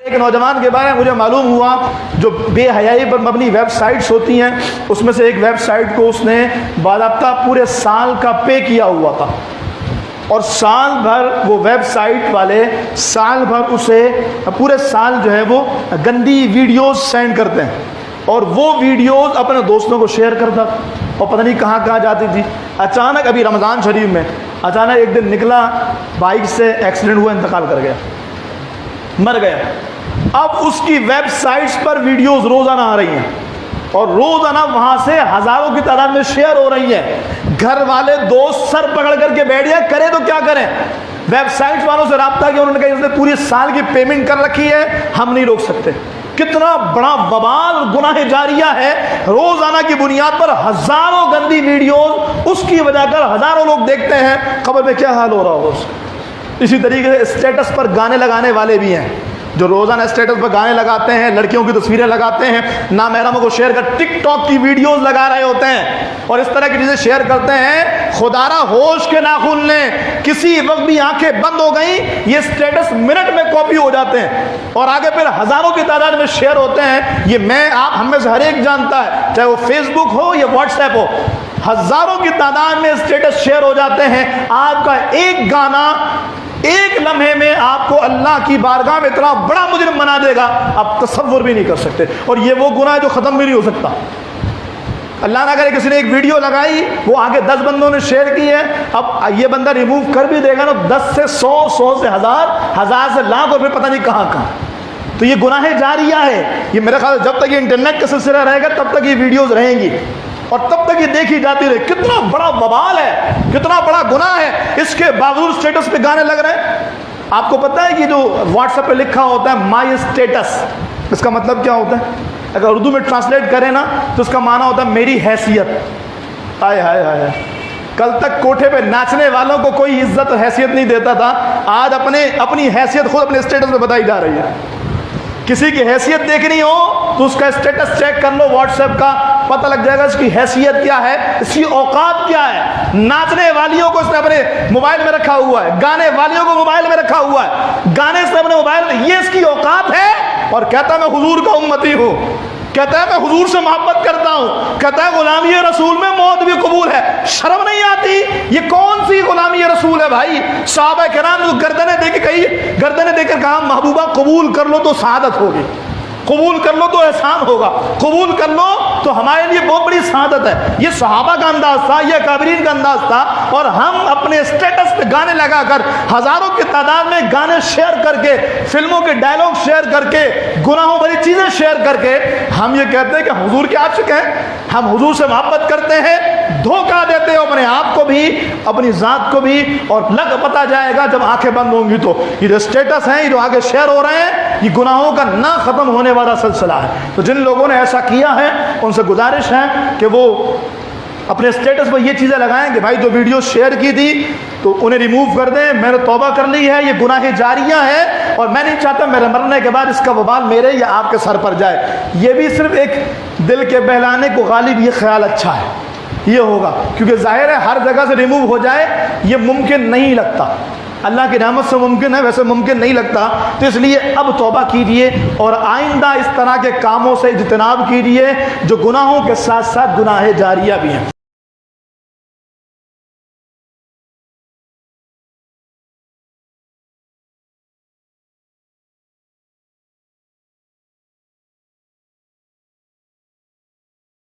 ایک نوجوان کے بارے میں مجھے معلوم ہوا جو بے حیائی پر مبنی ویب سائٹس ہوتی ہیں، اس میں سے ایک ویب سائٹ کو اس نے باضابطہ پورے سال کا پے کیا ہوا تھا، اور سال بھر وہ ویب سائٹ والے سال بھر اسے پورے سال جو ہے وہ گندی ویڈیوز سینڈ کرتے ہیں، اور وہ ویڈیوز اپنے دوستوں کو شیئر کرتا، اور پتہ نہیں کہاں کہاں جاتی تھی۔ اچانک ابھی رمضان شریف میں اچانک ایک دن نکلا، بائک سے ایکسیڈنٹ ہوا، انتقال کر گیا، مر گیا۔ اب اس کی ویب سائٹس پر ویڈیوز روزانہ آ رہی ہیں، اور روزانہ وہاں سے ہزاروں کی تعداد میں شیئر ہو رہی ہیں۔ گھر والے دوست سر پکڑ کر کے بیٹھ گئے، کرے تو کیا کریں؟ ویب سائٹس والوں سے رابطہ کیا، انہوں نے کہا اس نے پوری سال کی پیمنٹ کر رکھی ہے، ہم نہیں روک سکتے۔ کتنا بڑا وبال گناہ جاریہ ہے، روزانہ کی بنیاد پر ہزاروں گندی ویڈیوز اس کی وجہ کر ہزاروں لوگ دیکھتے ہیں، خبر میں کیا حال ہو رہا ہوگا اس کا۔ اسی طریقے سے اسٹیٹس پر گانے لگانے والے بھی ہیں، جو روزانہ اسٹیٹس پر گانے لگاتے ہیں، لڑکیوں کی تصویریں لگاتے ہیں، نامحرموں کو شیئر کر ٹک ٹاک کی ویڈیوز لگا رہے ہوتے ہیں اور اس طرح کی چیزیں شیئر کرتے ہیں۔ خدا را ہوش کے ناخن لیں، کسی وقت بھی آنکھیں بند ہو گئیں، یہ اسٹیٹس منٹ میں کاپی ہو جاتے ہیں اور آگے پھر ہزاروں کی تعداد میں شیئر ہوتے ہیں۔ یہ میں آپ ہم میں سے ہر ایک جانتا ہے، چاہے وہ فیس بک ہو یا واٹس ایپ ہو، ہزاروں کی تعداد میں اسٹیٹس شیئر ہو جاتے ہیں۔ آپ کا ایک گانا ایک لمحے میں آپ کو اللہ کی بارگاہ میں اتنا بڑا مجرم بنا دے گا، آپ تصور بھی نہیں کر سکتے، اور یہ وہ گناہ ہے جو ختم بھی نہیں ہو سکتا۔ اللہ نہ کرے کسی نے ایک ویڈیو لگائی، وہ آگے 10 بندوں نے شیئر کی ہے، اب یہ بندہ ریموو کر بھی دے گا نا، 10 سے 100، 100 سے 1000، 1000 سے لاکھ، اور پھر پتہ نہیں کہاں کہاں۔ تو یہ گناہ جاریہ ہے، یہ میرے خیال جب تک یہ انٹرنیٹ کا سلسلہ رہے گا تب تک یہ ویڈیوز رہیں گی اور تب تک یہ دیکھی جاتی رہے۔ کتنا بڑا وبال ہے، کتنا بڑا گناہ ہے، اس کے باوجود اسٹیٹس پہ گانے لگ رہے ہیں۔ آپ کو پتہ ہے کہ جو واٹس ایپ پہ لکھا ہوتا ہے مائی اسٹیٹس، اس کا مطلب کیا ہوتا ہے؟ اگر اردو میں ٹرانسلیٹ کریں نا تو اس کا معنی ہوتا ہے میری حیثیت۔ ہائے ہائے ہائے، کل تک کوٹھے پہ ناچنے والوں کو کوئی عزت اور حیثیت نہیں دیتا تھا، آج اپنی حیثیت خود اپنے اسٹیٹس پہ بتائی جا رہی ہے۔ کسی کی حیثیت دیکھنی ہو تو اس کا اسٹیٹس چیک کر لو واٹس ایپ کا، پتہ لگ جائے گا اس کی حیثیت کیا ہے، اس کی اوقات کیا ہے۔ ناچنے والیوں کو اس نے اپنے موبائل میں رکھا ہوا ہے، گانے والیوں کو موبائل میں رکھا ہوا ہے، گانے سے اپنے موبائل میں، یہ اس کی اوقات ہے، اور کہتا ہے میں حضور کا امتی ہوں، کہتا ہے میں حضور سے محبت کرتا ہوں، کہتا ہے غلامی رسول میں موت بھی قبول ہے۔ شرم نہیں آتی؟ یہ کون سی غلامی رسول ہے بھائی؟ صحابہ کرام کو گردنیں دے کر کہا محبوبہ قبول کر لو تو سعادت ہوگی، قبول کر لو تو احسان ہوگا، قبول کر لو تو ہمارے لیے بہت بڑی سعادت ہے۔ یہ صحابہ کا انداز تھا، یہ اکابرین کا انداز تھا، اور ہم اپنے اسٹیٹس پہ گانے لگا کر، ہزاروں کی تعداد میں گانے شیئر کر کے، فلموں کے ڈائلاگ شیئر کر کے، گناہوں بھری چیزیں شیئر کر کے ہم یہ کہتے ہیں کہ حضور کے عاشق ہیں، ہم حضور سے محبت کرتے ہیں۔ دھوکہ دیتے ہو اپنے آپ کو بھی، اپنی ذات کو بھی، اور لگ پتہ جائے گا جب آنکھیں بند ہوں گی تو یہ جو اسٹیٹس ہیں، یہ جو آگے شیئر ہو رہے ہیں، یہ گناہوں کا نہ ختم ہونے والا سلسلہ ہے۔ تو جن لوگوں نے ایسا کیا ہے ان سے گزارش ہے کہ وہ اپنے اسٹیٹس پر یہ چیزیں لگائیں کہ بھائی جو ویڈیو شیئر کی تھی تو انہیں ریموو کر دیں، میں نے توبہ کر لی ہے، یہ گناہ جاریہ ہے، اور میں نہیں چاہتا میرے مرنے کے بعد اس کا وبال میرے یا آپ کے سر پر جائے۔ یہ بھی صرف ایک دل کے بہلانے کو غالب یہ خیال اچھا ہے، یہ ہوگا، کیونکہ ظاہر ہے ہر جگہ سے ریموو ہو جائے یہ ممکن نہیں لگتا، اللہ کی رحمت سے ممکن ہے، ویسے ممکن نہیں لگتا۔ تو اس لیے اب توبہ کیجئے اور آئندہ اس طرح کے کاموں سے اجتناب کیجئے جو گناہوں کے ساتھ ساتھ گناہ جاریہ بھی ہیں۔